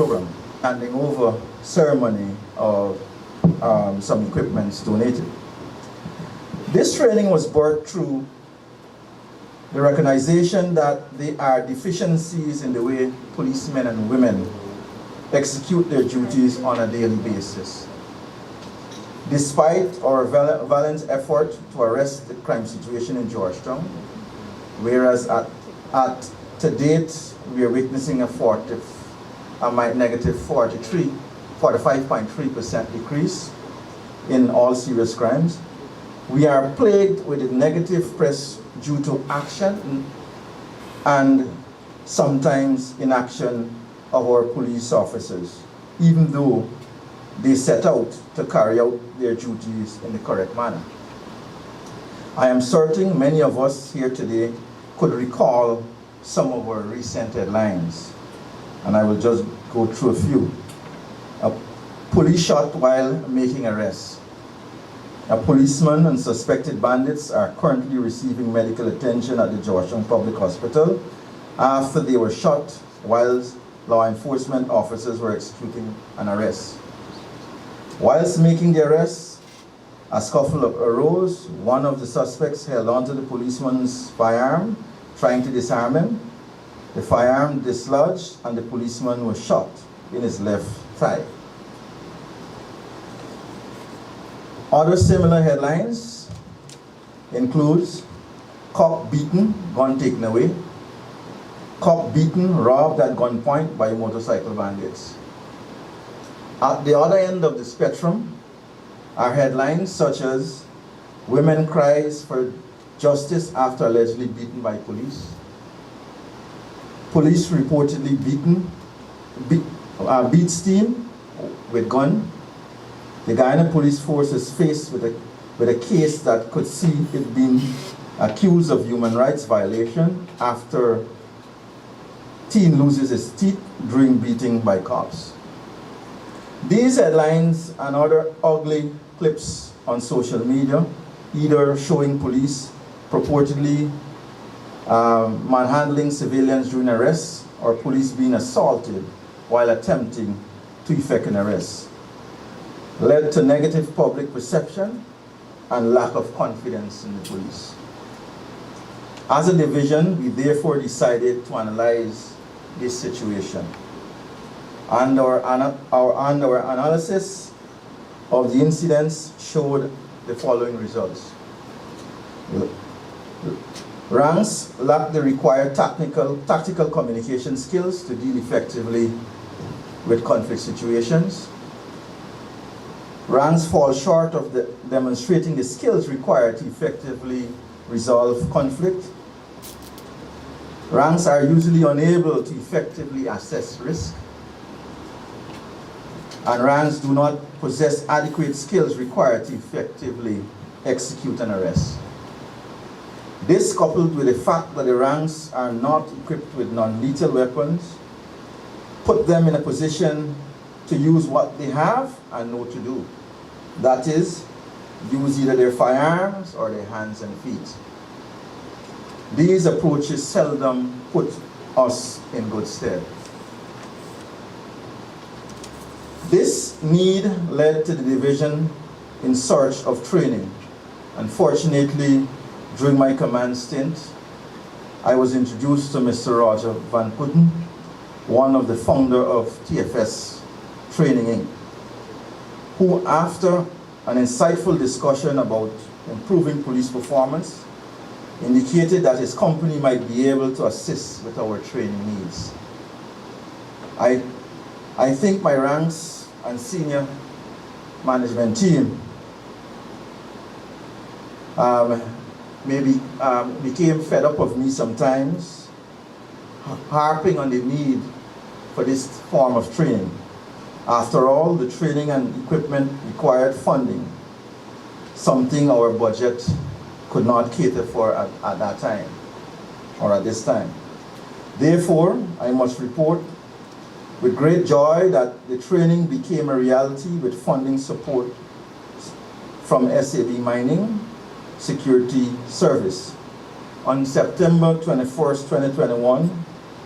program, handing over ceremony of some equipments donated. This training was birthed through the recognition that there are deficiencies in the way policemen and women execute their duties on a daily basis. Despite our valiant effort to arrest the crime situation in Georgetown, whereas to date we are witnessing a negative 45.3% decrease in all serious crimes, we are plagued with a negative press due to action and sometimes inaction of our police officers, even though they set out to carry out their duties in the correct manner. I am certain many of us here today could recall some of our recent headlines, and I will just go through a few. A police shot while making arrests. A policeman and suspected bandits are currently receiving medical attention at the Georgetown Public Hospital after they were shot whilst law enforcement officers were executing an arrest. Whilst making the arrest, a scuffle arose. One of the suspects held onto the policeman's firearm, trying to disarm him. The firearm dislodged and the policeman was shot in his left thigh. Other similar headlines includes cop beaten, gun taken away. Cop beaten, robbed at gunpoint by motorcycle bandits. At the other end of the spectrum are headlines such as women cries for justice after allegedly beaten by police. Police reportedly beats teen with gun. The Guyana police force is faced with a case that could see it being accused of human rights violation after teen loses his teeth during beating by cops. These headlines and other ugly clips on social media, either showing police purportedly manhandling civilians during arrests or police being assaulted while attempting to effect an arrest, led to negative public perception and lack of confidence in the police. As a division, we therefore decided to analyze this situation. And our analysis of the incidents showed the following results. Ranks lack the required tactical communication skills to deal effectively with conflict situations. Ranks fall short of demonstrating the skills required to effectively resolve conflict. Ranks are usually unable to effectively assess risk. And ranks do not possess adequate skills required to effectively execute an arrest. This, coupled with the fact that the ranks are not equipped with non-lethal weapons, put them in a position to use what they have and know to do. That is, use either their firearms or their hands and feet. These approaches seldom put us in good stead. This need led to the division in search of training. Unfortunately, during my command stint, I was introduced to Mr. Roger Van Putten, one of the founder of TFS Training Inc., who, after an insightful discussion about improving police performance, indicated that his company might be able to assist with our training needs. I think my ranks and senior management team became fed up of me sometimes, harping on the need for this form of training. After all, the training and equipment required funding, something our budget could not cater for at that time, or at this time. Therefore, I must report with great joy that the training became a reality with funding support from SAB Mining Security Service. On September 21st, 2021,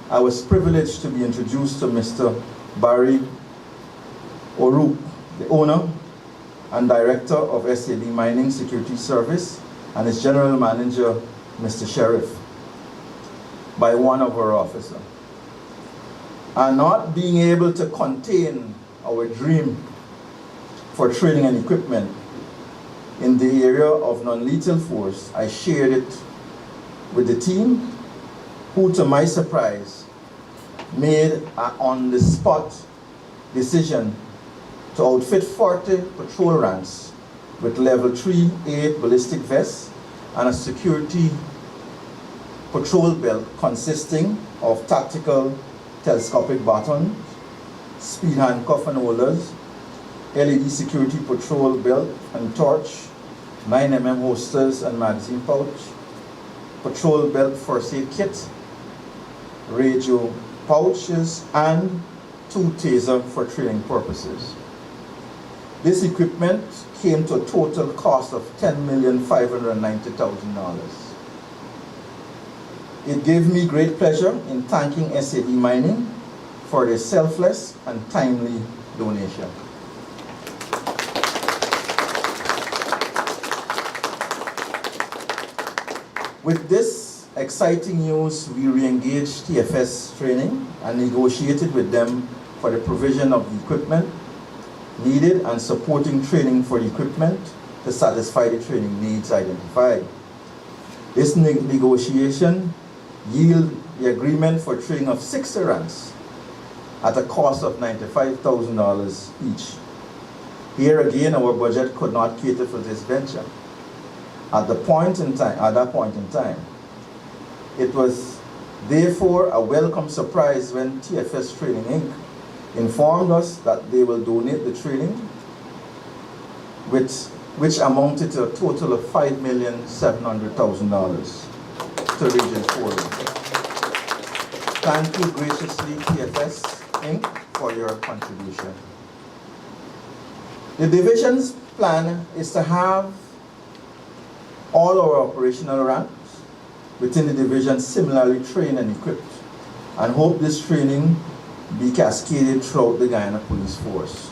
I was privileged to be introduced to Mr. Barry Orup, the owner and director of SAB Mining Security Service, and its general manager, Mr. Sheriff, by one of our officers. And not being able to contain our dream for training and equipment in the area of non-lethal force, I shared it with the team, who, to my surprise, made an on-the-spot decision to outfit 40 patrol ranks with level 3A ballistic vests and a security patrol belt consisting of tactical telescopic batons, speed handcuff and holders, LED security patrol belt and torch, 9mm holsters and magazine pouch, patrol belt first aid kit, radio pouches, and 2 tasers for training purposes. This equipment came to a total cost of $10,590,000. It gave me great pleasure in thanking SAB Mining for their selfless and timely donation. With this exciting news, we re-engaged TFS training and negotiated with them for the provision of the equipment needed and supporting training for the equipment to satisfy the training needs identified. This negotiation yielded the agreement for training of 60 ranks at a cost of $95,000 each. Here again, our budget could not cater for this venture. At that point in time, it was therefore a welcome surprise when TFS Training Inc. informed us that they will donate the training, which amounted to a total of $5,700,000 to Region 4. Thank you graciously, TFS Inc., for your contribution. The division's plan is to have all our operational ranks within the division similarly trained and equipped, and hope this training be cascaded throughout the Guyana Police Force.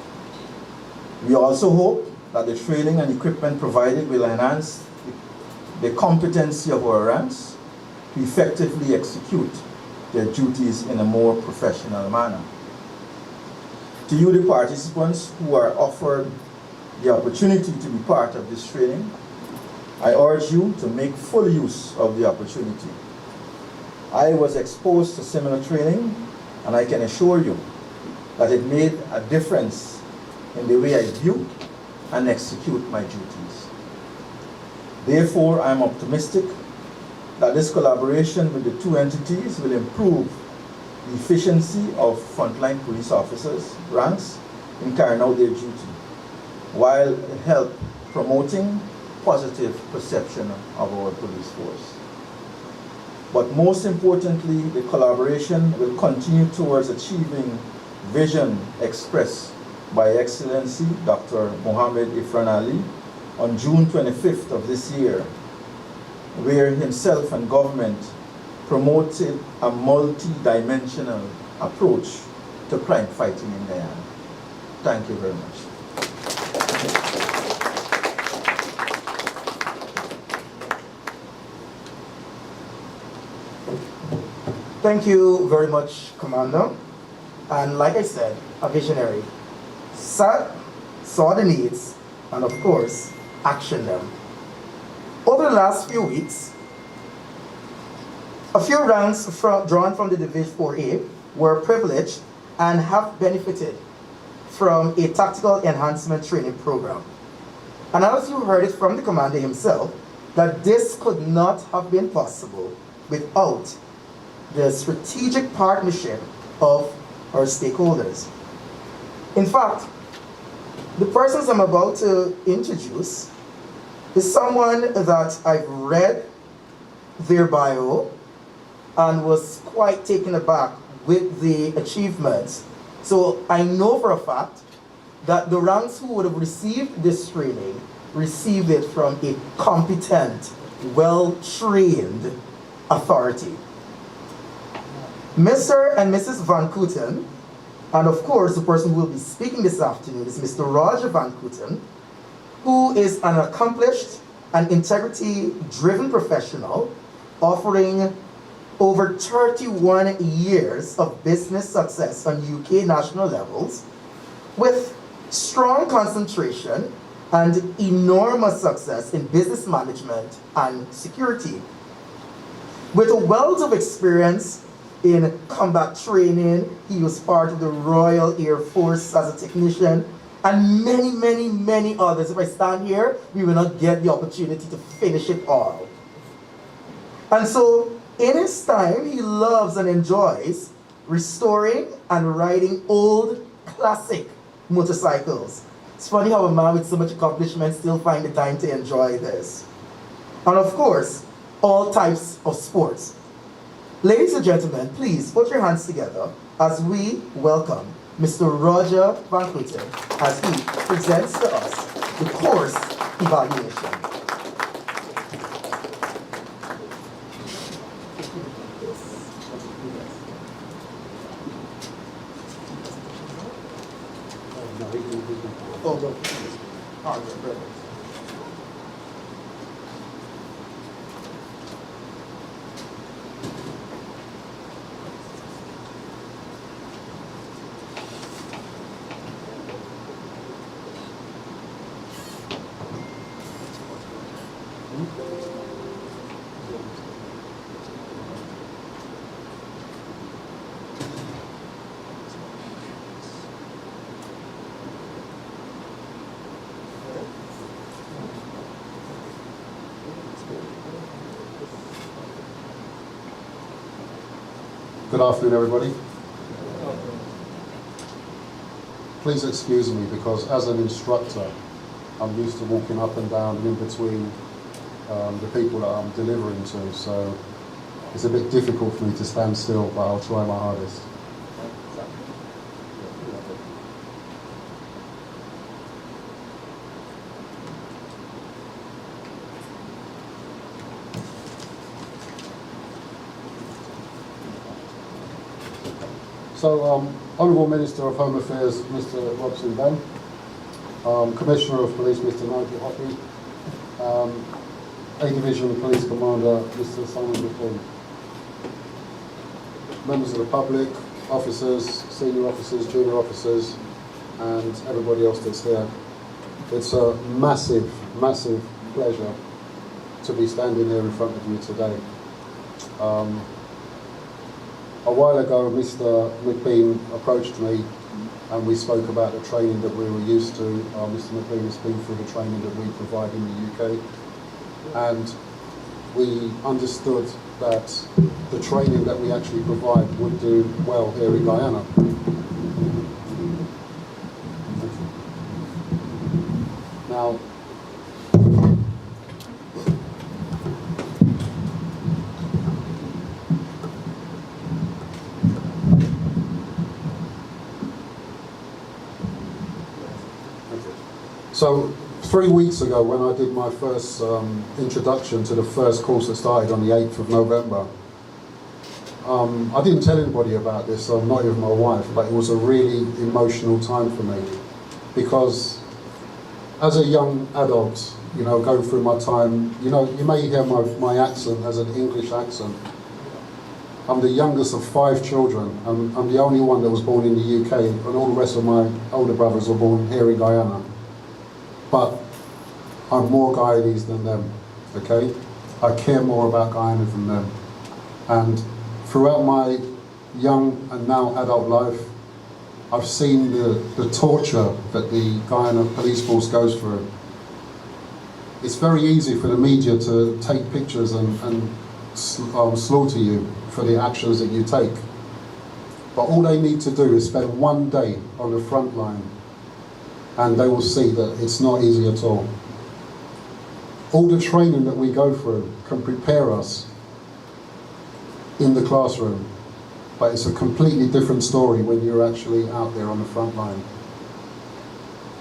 We also hope that the training and equipment provided will enhance the competency of our ranks to effectively execute their duties in a more professional manner. To you, the participants who are offered the opportunity to be part of this training, I urge you to make full use of the opportunity. I was exposed to similar training, and I can assure you that it made a difference in the way I view and execute my duties. Therefore, I am optimistic that this collaboration with the two entities will improve the efficiency of frontline police officers' ranks in carrying out their duty, while help promoting positive perception of our police force. But most importantly, the collaboration will continue towards achieving vision expressed by Excellency Dr. Mohammed Ifran Ali on June 25th of this year, where himself and government promoted a multi-dimensional approach to crime fighting in Guyana. Thank you very much. Thank you very much, Commander. And like I said, a visionary. Saw the needs, and of course, actioned them. Over the last few weeks, a few ranks drawn from the Division 4A were privileged and have benefited from a tactical enhancement training program. And as you heard it from the commander himself, that this could not have been possible without the strategic partnership of our stakeholders. In fact, the persons I'm about to introduce is someone that I've read their bio and was quite taken aback with the achievements. So I know for a fact that the ranks who would have received this training received it from a competent, well-trained authority. Mr. and Mrs. Van Kooten And of course, the person who will be speaking this afternoon is Mr. Roger Van Kooten, who is an accomplished and integrity-driven professional offering over 31 years of business success on UK national levels with strong concentration and enormous success in business management and security. With a wealth of experience in combat training, he was part of the Royal Air Force as a technician, and many, many, many others. If I stand here, we will not get the opportunity to finish it all. And so, in his time, he loves and enjoys restoring and riding old, classic motorcycles. It's funny how a man with so much accomplishment still finds the time to enjoy this. And of course, all types of sports. Ladies and gentlemen, please put your hands together as we welcome Mr. Roger Van Kooten as he presents to us the course evaluation. Good afternoon, everybody. Please excuse me because as an instructor, I'm used to walking up and down and in between the people that I'm delivering to, so it's a bit difficult for me to stand still, but I'll try my hardest. So, Honourable Minister of Home Affairs, Mr. Robson Ben, Commissioner of Police, Mr. Nigel Hoppy, A Division Police Commander, Mr. Simon McLean, members of the public, officers, senior officers, junior officers, and everybody else that's here. It's a massive, massive pleasure to be standing here in front of you today. A while ago, Mr. McLean approached me and we spoke about the training that we were used to. Mr. McLean has been through the training that we provide in the UK, and we understood that the training that we actually provide would do well here in Guyana. Now, so 3 weeks ago, when I did my first introduction to the first course that started on the 8th of November, I didn't tell anybody about this, not even my wife, but it was a really emotional time for me, because as a young adult, you know, going through my time, you know, you may hear my accent as an English accent. I'm the youngest of 5 children. I'm the only one that was born in the UK, and all the rest of my older brothers were born here in Guyana. But I'm more Guyanese than them, okay? I care more about Guyana than them. And throughout my young and now adult life, I've seen the torture that the Guyana police force goes through. It's very easy for the media to take pictures and slaughter you for the actions that you take. But all they need to do is spend one day on the front line and they will see that it's not easy at all. All the training that we go through can prepare us in the classroom, but it's a completely different story when you're actually out there on the front line.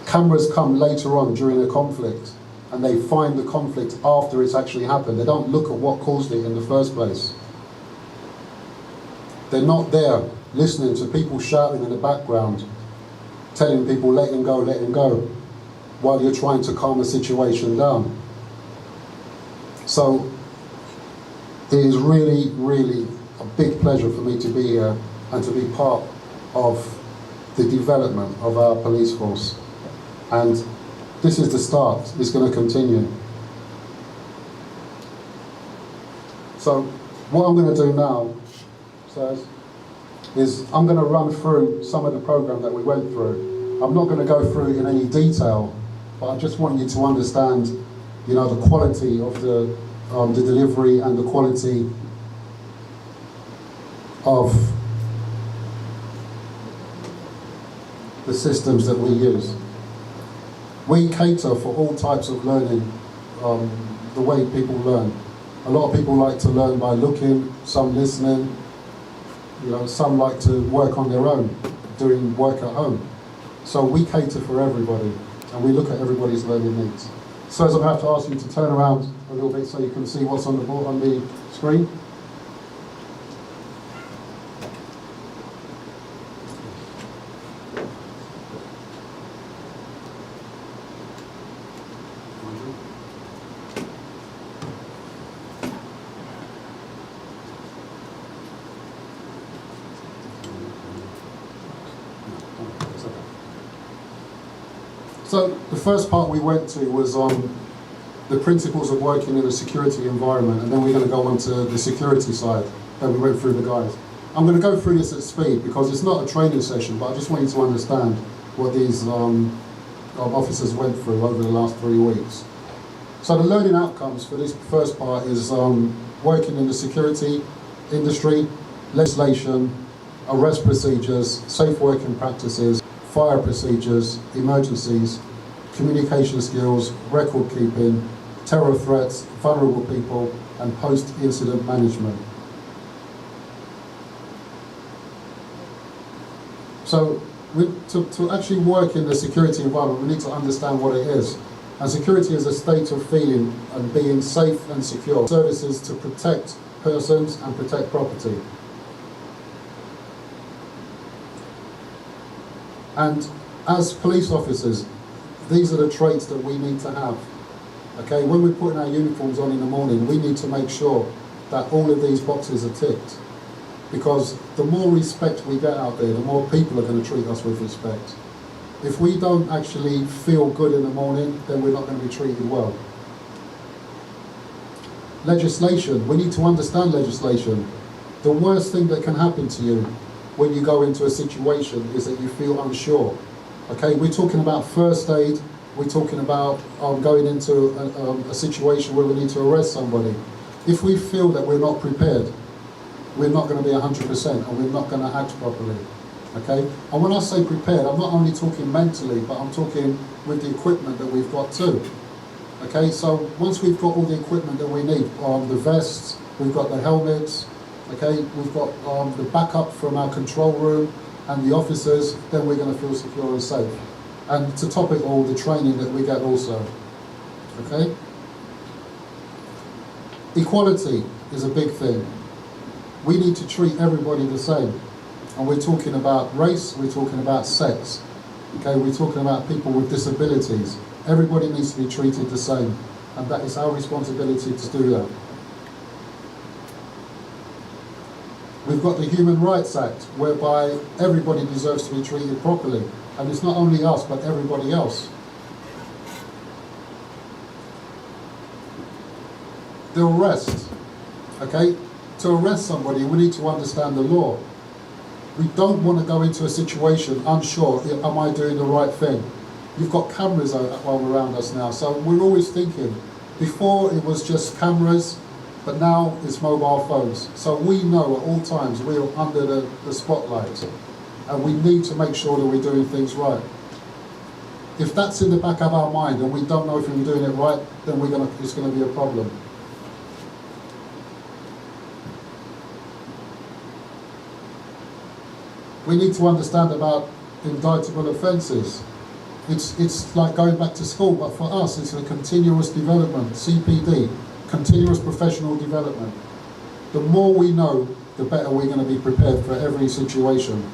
Cameras come later on during a conflict, and they find the conflict after it's actually happened. They don't look at what caused it in the first place. They're not there listening to people shouting in the background, telling people let him go, while you're trying to calm a situation down. So it is really, really a big pleasure for me to be here and to be part of the development of our police force. And this is the start. It's going to continue. So what I'm going to do now, is I'm going to run through some of the program that we went through. I'm not going to go through it in any detail, but I just want you to understand, you know, the quality of the delivery and the quality of the systems that we use. We cater for all types of learning, the way people learn. A lot of people like to learn by looking, some listening, you know, some like to work on their own, doing work at home. So we cater for everybody, and we look at everybody's learning needs. So I'm going to have to ask you to turn around a little bit so you can see what's on the board, on the screen. So the first part we went to was the principles of working in a security environment, and then we're going to go on to the security side, and we went through the guys. I'm going to go through this at speed because it's not a training session, but I just want you to understand what these officers went through over the last 3 weeks. So the learning outcomes for this first part is working in the security industry, legislation, arrest procedures, safe working practices, fire procedures, emergencies, communication skills, record keeping, terror threats, vulnerable people, and post-incident management. So to actually work in the security environment, we need to understand what it is. And security is a state of feeling and being safe and secure. Services to protect persons and protect property. And as police officers, these are the traits that we need to have. Okay, when we're putting our uniforms on in the morning, we need to make sure that all of these boxes are ticked. Because the more respect we get out there, the more people are going to treat us with respect. If we don't actually feel good in the morning, then we're not going to be treated well. Legislation, we need to understand legislation. The worst thing that can happen to you when you go into a situation is that you feel unsure. Okay, we're talking about first aid, we're talking about going into a situation where we need to arrest somebody. If we feel that we're not prepared, we're not going to be 100% and we're not going to act properly. Okay, and when I say prepared, I'm not only talking mentally, but I'm talking with the equipment that we've got too. Okay, so once we've got all the equipment that we need, the vests, we've got the helmets, okay, we've got the backup from our control room and the officers, then we're going to feel secure and safe. And to top it all, the training that we get also. Okay? Equality is a big thing. We need to treat everybody the same. And we're talking about race, we're talking about sex. Okay, we're talking about people with disabilities. Everybody needs to be treated the same. And that is our responsibility to do that. We've got the Human Rights Act, whereby everybody deserves to be treated properly. And it's not only us, but everybody else. The arrest, okay? To arrest somebody, we need to understand the law. We don't want to go into a situation unsure, am I doing the right thing? You've got cameras all around us now, so we're always thinking. Before it was just cameras, but now it's mobile phones. So we know at all times we're under the spotlight, and we need to make sure that we're doing things right. If that's in the back of our mind and we don't know if we're doing it right, then it's going to be a problem. We need to understand about indictable offences. It's like going back to school, but for us it's a continuous development, CPD, continuous professional development. The more we know, the better we're going to be prepared for every situation.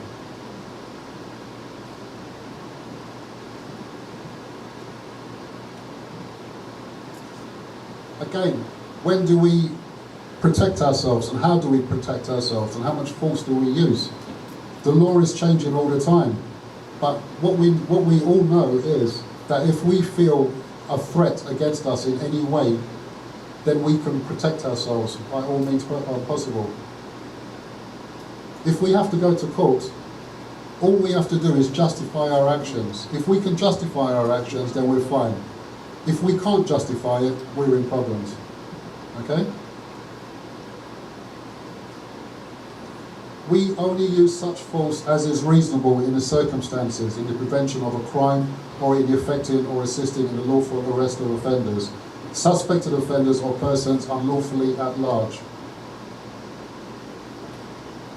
Again, when do we protect ourselves, and how do we protect ourselves, and how much force do we use? The law is changing all the time, but what we all know is that if we feel a threat against us in any way, then we can protect ourselves by all means possible. If we have to go to court, all we have to do is justify our actions. If we can justify our actions, then we're fine. If we can't justify it, we're in problems. Okay? We only use such force as is reasonable in the circumstances, in the prevention of a crime, or in the effecting or assisting in the lawful arrest of offenders, suspected offenders or persons unlawfully at large.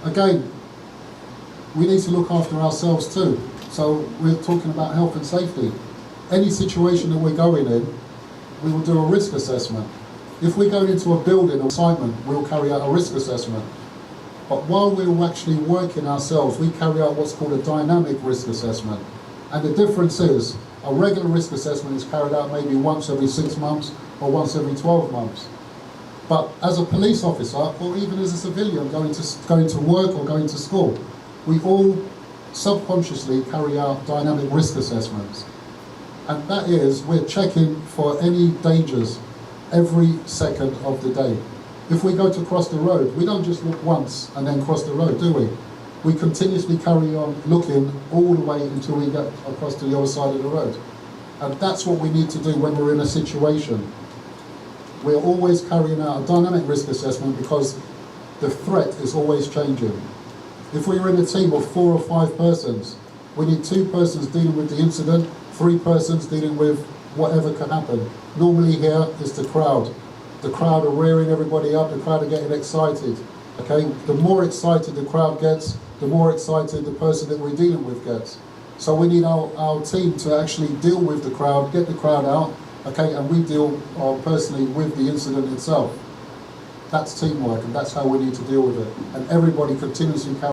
Again, we need to look after ourselves too. So we're talking about health and safety. Any situation that we're going in, we will do a risk assessment. If we're going into a building or assignment, we'll carry out a risk assessment. But while we're actually working ourselves, we carry out what's called a dynamic risk assessment. And the difference is, a regular risk assessment is carried out maybe once every 6 months or once every 12 months. But as a police officer, or even as a civilian going to work or going to school, we all subconsciously carry out dynamic risk assessments. And that is, we're checking for any dangers every second of the day. If we go to cross the road, we don't just look once and then cross the road, do we? We continuously carry on looking all the way until we get across to the other side of the road. And that's what we need to do when we're in a situation. We're always carrying out a dynamic risk assessment because the threat is always changing. If we're in a team of 4 or 5 persons, we need 2 persons dealing with the incident, 3 persons dealing with whatever can happen. Normally here is the crowd. The crowd are rearing everybody up, the crowd are getting excited. Okay, the more excited the crowd gets, the more excited the person that we're dealing with gets. So we need our team to actually deal with the crowd, get the crowd out, okay, and we deal personally with the incident itself. That's teamwork, and that's how we need to deal with it. And everybody continuously